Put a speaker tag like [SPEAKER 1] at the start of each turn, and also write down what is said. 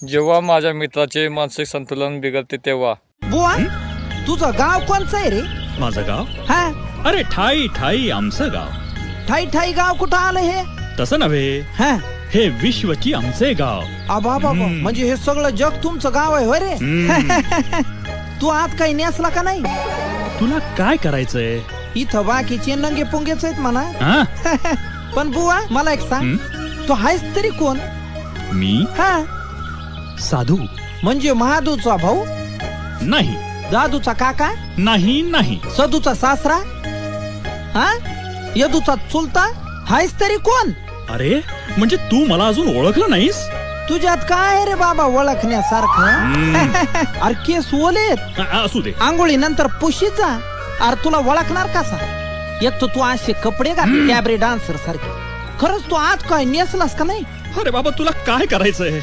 [SPEAKER 1] जेव्हा माझ्या मित्राचे मानसिक संतुलन बिघडते तेव्हा.
[SPEAKER 2] बुवा तुझं गाव कोणचं आहे रे?
[SPEAKER 3] माझं गाव?
[SPEAKER 2] हा
[SPEAKER 3] अरे ठाई ठाई आमचं गाव.
[SPEAKER 2] ठाई ठाई गाव कुठं आलं हे?
[SPEAKER 3] तसं नव्हे,
[SPEAKER 2] हा
[SPEAKER 3] हे विश्वची आमचे गाव.
[SPEAKER 2] आबा बाबा म्हणजे हे सगळं जग तुमचं गाव आहे होय रे? तू आत काही नेसला का नाही?
[SPEAKER 3] तुला काय करायचंय?
[SPEAKER 2] इथं बाकीचे नंगे पुंगेच आहेत म्हणा.
[SPEAKER 3] हा?
[SPEAKER 2] पण बुवा मला एक सांग, तू आहेस तरी कोण?
[SPEAKER 3] मी
[SPEAKER 2] हा
[SPEAKER 3] साधू.
[SPEAKER 2] म्हणजे महादूचा भाऊ,
[SPEAKER 3] नाही
[SPEAKER 2] दादूचा काका,
[SPEAKER 3] नाही नाही.
[SPEAKER 2] सदूचा सासरा, हा यदूचा चुलता, हायस तरी कोण?
[SPEAKER 3] अरे म्हणजे तू मला अजून ओळखलं नाहीस?
[SPEAKER 2] तुझ्यात काय आहे रे बाबा ओळखण्यासारखं? अरे केस ओलेत,
[SPEAKER 3] असू दे.
[SPEAKER 2] आंघोळी नंतर पुशीत जा. अरे तुला ओळखणार कसा? एक तर तू असे कपडे घाल कॅबरे डान्सर सारखे. खरंच तू आत काय नेसलास का नाही?
[SPEAKER 3] अरे बाबा तुला काय करायचंय?